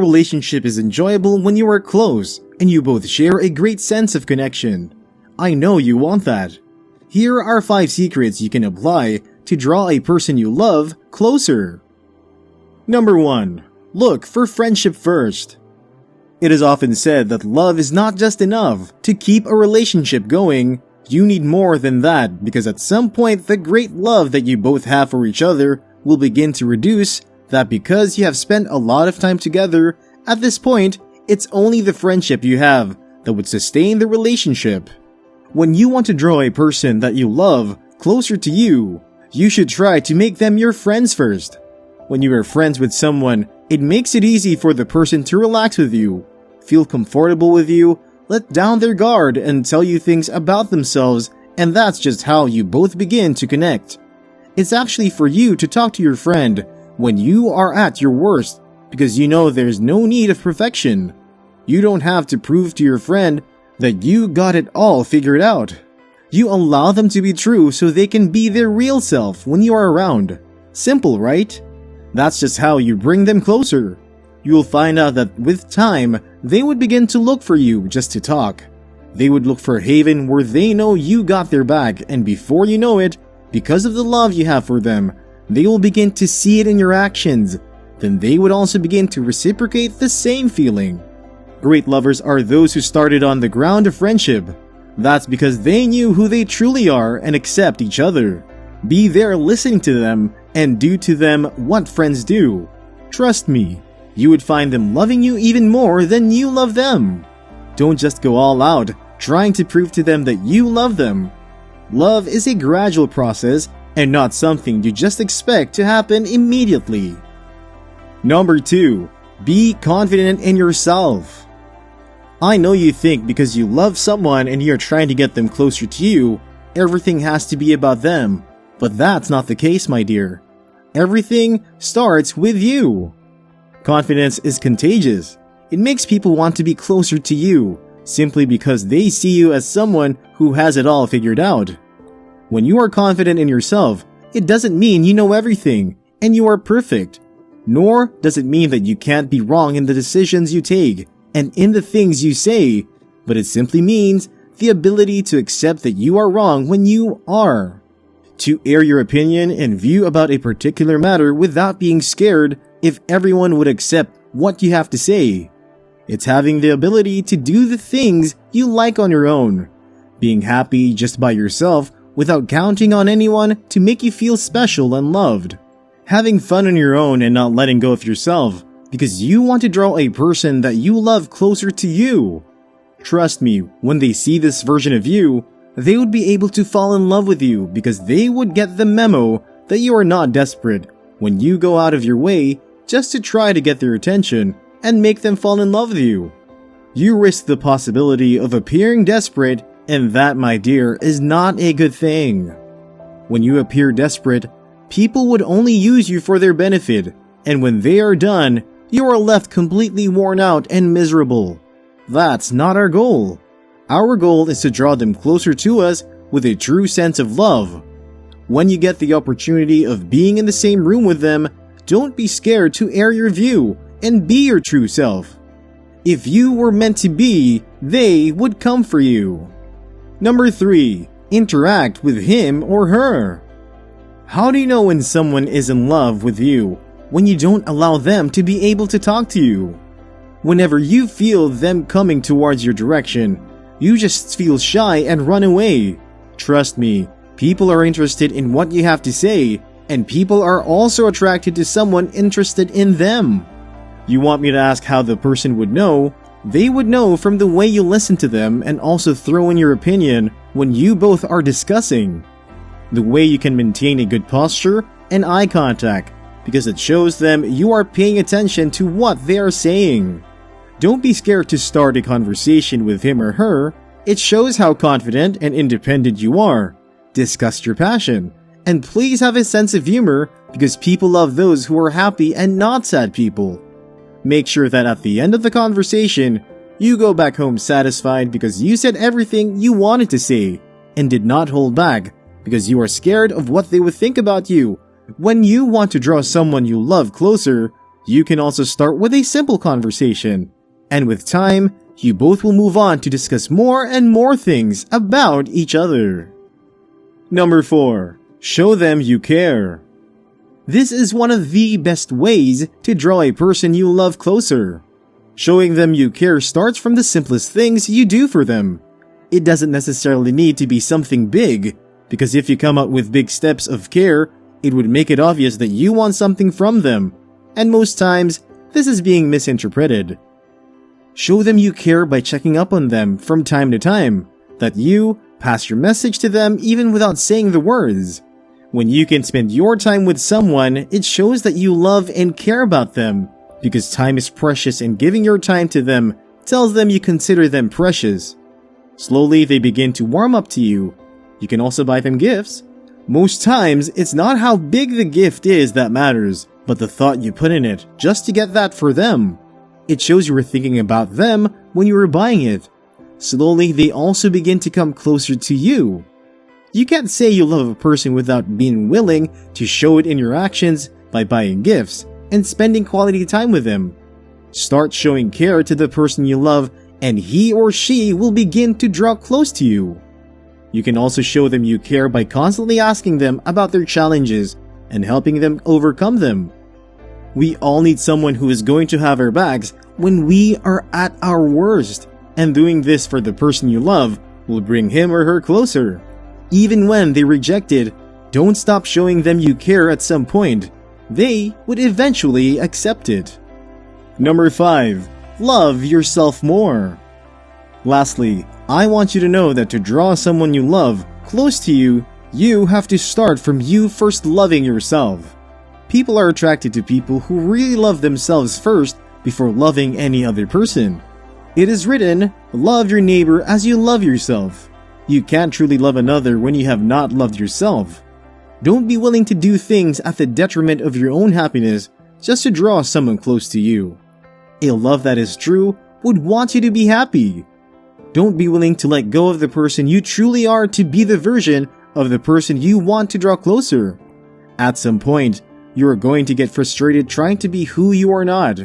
relationship is enjoyable when you are close and you both share a great sense of connection. I know you want that. Here are 5 secrets you can apply to draw a person you love closer. Number 1. Look for friendship first. It is often said that love is not just enough to keep a relationship going. You need more than that, because at some point the great love that you both have for each other will begin to reduce. That because you have spent a lot of time together, at this point, it's only the friendship you have that would sustain the relationship. When you want to draw a person that you love closer to you, you should try to make them your friends first. When you are friends with someone, it makes it easy for the person to relax with you, feel comfortable with you, let down their guard, and tell you things about themselves, and that's just how you both begin to connect. It's actually for you to talk to your friend when you are at your worst, because you know there's no need of perfection. You don't have to prove to your friend that you got it all figured out. You allow them to be true so they can be their real self when you are around. Simple, right? That's just how you bring them closer. You will find out that with time, they would begin to look for you just to talk. They would look for a haven where they know you got their back, and before you know it, because of the love you have for them, they will begin to see it in your actions. Then they would also begin to reciprocate the same feeling. Great lovers are those who started on the ground of friendship. That's because they knew who they truly are and accept each other. Be there listening to them and do to them what friends do. Trust me, you would find them loving you even more than you love them. Don't just go all out trying to prove to them that you love them. Love is a gradual process and not something you just expect to happen immediately. Number 2. Be confident in yourself. I know you think because you love someone and you're trying to get them closer to you, everything has to be about them. But that's not the case, my dear. Everything starts with you. Confidence is contagious. It makes people want to be closer to you, simply because they see you as someone who has it all figured out. When you are confident in yourself, it doesn't mean you know everything and you are perfect. Nor does it mean that you can't be wrong in the decisions you take and in the things you say, but it simply means the ability to accept that you are wrong when you are. To air your opinion and view about a particular matter without being scared if everyone would accept what you have to say. It's having the ability to do the things you like on your own. Being happy just by yourself without counting on anyone to make you feel special and loved. Having fun on your own and not letting go of yourself because you want to draw a person that you love closer to you. Trust me, when they see this version of you, they would be able to fall in love with you because they would get the memo that you are not desperate when you go out of your way just to try to get their attention and make them fall in love with you. You risk the possibility of appearing desperate, and that, my dear, is not a good thing. When you appear desperate, people would only use you for their benefit, and when they are done, you are left completely worn out and miserable. That's not our goal. Our goal is to draw them closer to us with a true sense of love. When you get the opportunity of being in the same room with them, don't be scared to air your view and be your true self. If you were meant to be, they would come for you. Number 3. Interact with him or her. How do you know when someone is in love with you when you don't allow them to be able to talk to you? Whenever you feel them coming towards your direction, you just feel shy and run away. Trust me, people are interested in what you have to say, and people are also attracted to someone interested in them. You want me to ask how the person would know? They would know from the way you listen to them and also throw in your opinion when you both are discussing. The way you can maintain a good posture and eye contact, because it shows them you are paying attention to what they are saying. Don't be scared to start a conversation with him or her. It shows how confident and independent you are. Discuss your passion. And please have a sense of humor, because people love those who are happy and not sad people. Make sure that at the end of the conversation, you go back home satisfied because you said everything you wanted to say and did not hold back because you are scared of what they would think about you. When you want to draw someone you love closer, You can also start with a simple conversation, and with time, you both will move on to discuss more and more things about each other. Number 4. Show them you care. This is one of the best ways to draw a person you love closer. Showing them you care starts from the simplest things you do for them. It doesn't necessarily need to be something big, because if you come up with big steps of care, it would make it obvious that you want something from them, and most times, this is being misinterpreted. Show them you care by checking up on them from time to time, that you pass your message to them even without saying the words. When you can spend your time with someone, it shows that you love and care about them, because time is precious and giving your time to them tells them you consider them precious. Slowly, they begin to warm up to you. You can also buy them gifts. Most times, it's not how big the gift is that matters, but the thought you put in it just to get that for them. It shows you were thinking about them when you were buying it. Slowly, they also begin to come closer to you. You can't say you love a person without being willing to show it in your actions by buying gifts and spending quality time with them. Start showing care to the person you love, and he or she will begin to draw close to you. You can also show them you care by constantly asking them about their challenges and helping them overcome them. We all need someone who is going to have our backs when we are at our worst, and doing this for the person you love will bring him or her closer. Even when they reject it, don't stop showing them you care at some point. They would eventually accept it. Number 5. Love yourself more. Lastly, I want you to know that to draw someone you love close to you, you have to start from you first loving yourself. People are attracted to people who really love themselves first before loving any other person. It is written, love your neighbor as you love yourself. You can't truly love another when you have not loved yourself. Don't be willing to do things at the detriment of your own happiness just to draw someone close to you. A love that is true would want you to be happy. Don't be willing to let go of the person you truly are to be the version of the person you want to draw closer. At some point, you are going to get frustrated trying to be who you are not.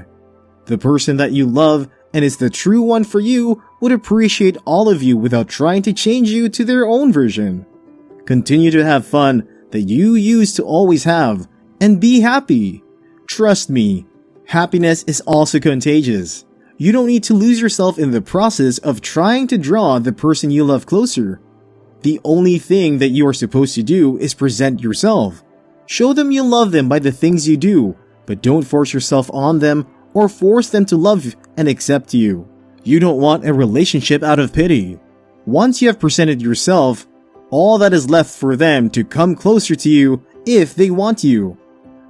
The person that you love and is the true one for you would appreciate all of you without trying to change you to their own version. Continue to have fun that you used to always have, and be happy. Trust me, happiness is also contagious. You don't need to lose yourself in the process of trying to draw the person you love closer. The only thing that you are supposed to do is present yourself. Show them you love them by the things you do, but don't force yourself on them or force them to love and accept you. You don't want a relationship out of pity. Once you have presented yourself, all that is left for them to come closer to you if they want you.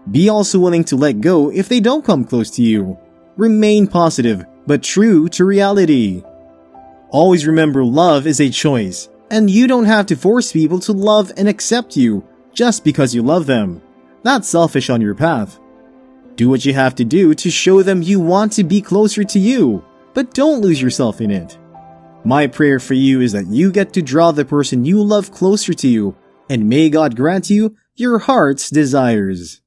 Be also willing to let go if they don't come close to you. Remain positive, but true to reality. Always remember, love is a choice, and you don't have to force people to love and accept you just because you love them. That's selfish on your path. Do what you have to do to show them you want to be closer to you, but don't lose yourself in it. My prayer for you is that you get to draw the person you love closer to you, and may God grant you your heart's desires.